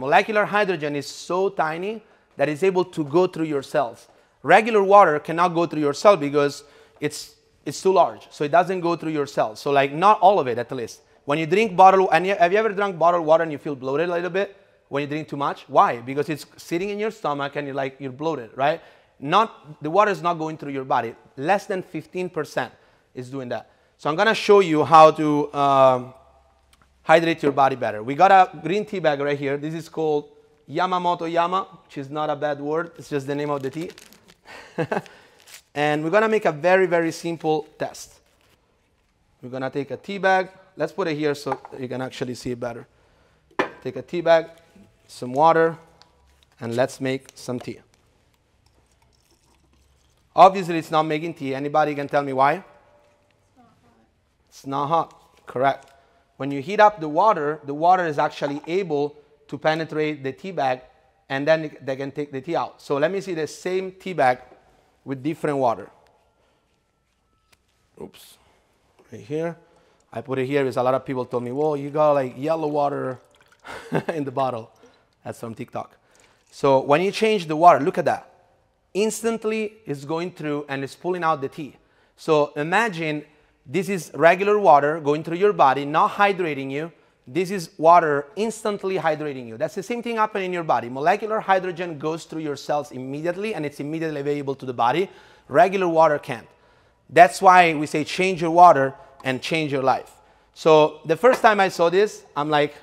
Molecular hydrogen is so tiny that it's able to go through your cells. Regular water cannot go through your cell because it's too large, so it doesn't go through your cells. So like not all of it at least. When you drink bottled, and have you ever drunk bottled water and you feel bloated a little bit when you drink too much? Why? Because it's sitting in your stomach and you're bloated, right? The water is not going through your body. Less than 15% is doing that. So I'm gonna show you how to hydrate your body better. We got a green tea bag right here. This is called Yamamoto Yama, which is not a bad word. It's just the name of the tea. And we're gonna make a very, very simple test. We're gonna take a tea bag. Let's put it here so you can actually see it better. Take a tea bag, some water, and let's make some tea. Obviously, it's not making tea. Anybody can tell me why? It's not hot. Correct. When you heat up the water is actually able to penetrate the tea bag, and then they can take the tea out. So let me see the same tea bag with different water. Oops. Right here. I put it here because a lot of people told me, well, you got like yellow water in the bottle. That's from TikTok. So when you change the water, look at that. Instantly, it's going through and it's pulling out the tea. So imagine this is regular water going through your body, not hydrating you. This is water instantly hydrating you. That's the same thing happening in your body. Molecular hydrogen goes through your cells immediately and it's immediately available to the body. Regular water can't. That's why we say change your water and change your life. So the first time I saw this, I'm like,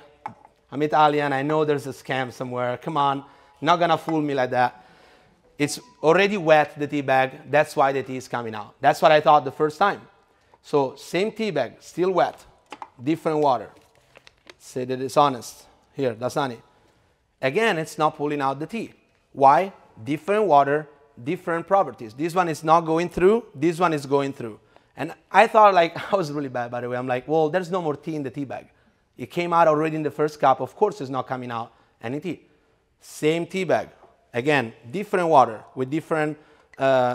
I'm Italian, I know there's a scam somewhere. Come on, not gonna fool me like that. It's already wet, the tea bag. That's why the tea is coming out. That's what I thought the first time. So same tea bag, still wet, different water. Say that it's honest. Here, Dasani. Again, it's not pulling out the tea. Why? Different water, different properties. This one is not going through, this one is going through. And I thought, like, I was really bad, by the way. I'm like, well, there's no more tea in the tea bag. It came out already in the first cup. Of course, it's not coming out any tea. Same tea bag. Again, different water with different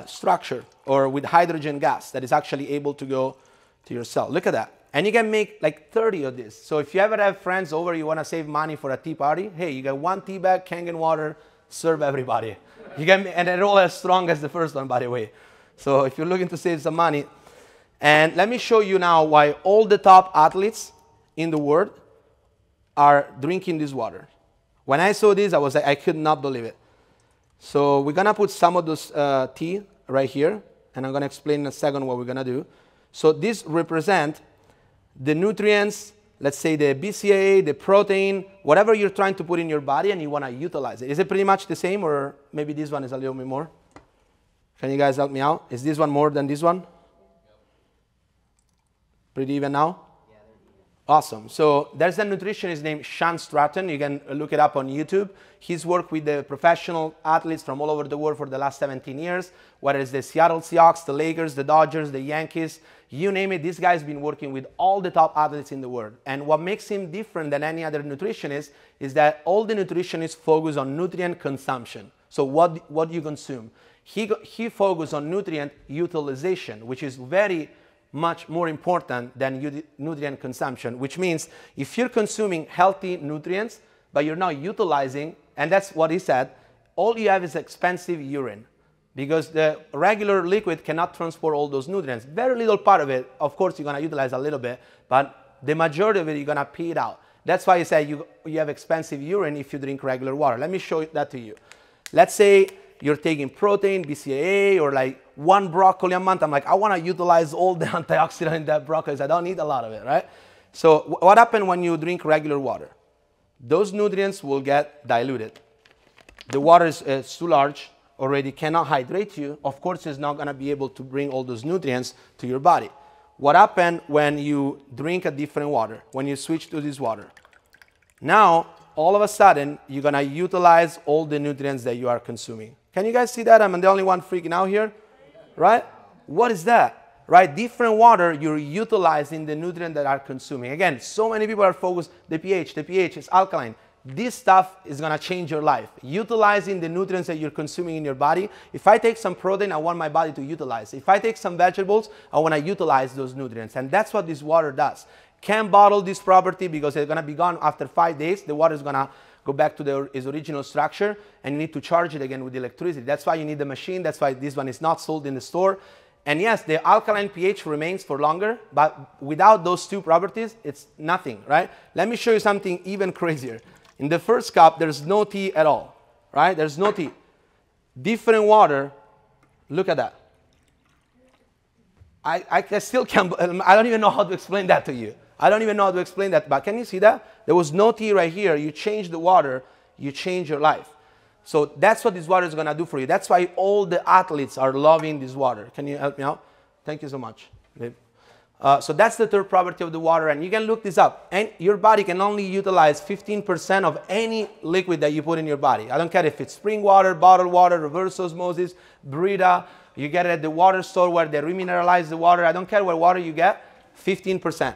structure or with hydrogen gas that is actually able to go to your cell. Look at that. And you can make like 30 of this. So if you ever have friends over, you want to save money for a tea party, hey, you got one tea bag, Kangen water, serve everybody. You can, and they're all as strong as the first one, by the way. So if you're looking to save some money. And let me show you now why all the top athletes in the world are drinking this water. When I saw this, I was like, I could not believe it. So we're going to put some of this tea right here. And I'm going to explain in a second what we're going to do. So this represents the nutrients, let's say the BCAA, the protein, whatever you're trying to put in your body and you want to utilize it. Is it pretty much the same, or maybe this one is a little bit more? Can you guys help me out? Is this one more than this one? Pretty even now? Yeah, they're even. Awesome. So there's a nutritionist named Sean Stratton. You can look it up on YouTube. He's worked with the professional athletes from all over the world for the last 17 years, whether it's the Seattle Seahawks, the Lakers, the Dodgers, the Yankees, you name it. This guy's been working with all the top athletes in the world. And what makes him different than any other nutritionist is that all the nutritionists focus on nutrient consumption. So what you consume. He focuses on nutrient utilization, which is very much more important than nutrient consumption, which means if you're consuming healthy nutrients, but you're not utilizing, and that's what he said, all you have is expensive urine, because the regular liquid cannot transport all those nutrients. Very little part of it, of course, you're going to utilize a little bit, but the majority of it, you're going to pee it out. That's why he said you have expensive urine if you drink regular water. Let me show that to you. Let's say you're taking protein, BCAA, or like one broccoli a month. I'm like, I want to utilize all the antioxidant in that broccoli. I don't need a lot of it, right? So what happens when you drink regular water? Those nutrients will get diluted. The water is too large, already cannot hydrate you. Of course, it's not going to be able to bring all those nutrients to your body. What happens when you drink a different water, when you switch to this water? Now, all of a sudden, you're going to utilize all the nutrients that you are consuming. Can you guys see that? I'm the only one freaking out here, right? What is that? Right? Different water, you're utilizing the nutrients that are consuming. Again, so many people are focused, the pH is alkaline. This stuff is going to change your life. Utilizing the nutrients that you're consuming in your body. If I take some protein, I want my body to utilize. If I take some vegetables, I want to utilize those nutrients. And that's what this water does. Can't bottle this property because it's going to be gone after 5 days. The water is going to go back to its original structure, and you need to charge it again with electricity. That's why you need the machine. That's why this one is not sold in the store. And yes, the alkaline pH remains for longer, but without those two properties, it's nothing, right? Let me show you something even crazier. In the first cup, there's no tea at all, right? There's no tea. Different water, look at that. I still can't, I don't even know how to explain that to you. I don't even know how to explain that, but can you see that? There was no tea right here. You change the water, you change your life. So that's what this water is going to do for you. That's why all the athletes are loving this water. Can you help me out? Thank you so much. So that's the third property of the water, and you can look this up. And your body can only utilize 15% of any liquid that you put in your body. I don't care if it's spring water, bottled water, reverse osmosis, Brita. You get it at the water store where they remineralize the water. I don't care what water you get, 15%.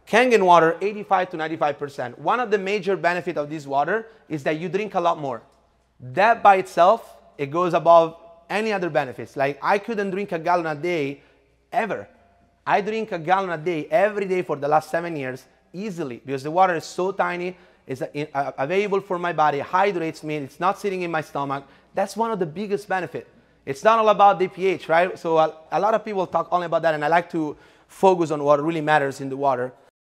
Kangen water, 85 to 95%. One of the major benefits of this water is that you drink a lot more. That by itself, it goes above any other benefits. Like I couldn't drink a gallon a day ever. I drink a gallon a day every day for the last 7 years easily because the water is so tiny, it's available for my body, hydrates me, it's not sitting in my stomach. That's one of the biggest benefits. It's not all about the pH, right? So a lot of people talk only about that, and I like to focus on what really matters in the water.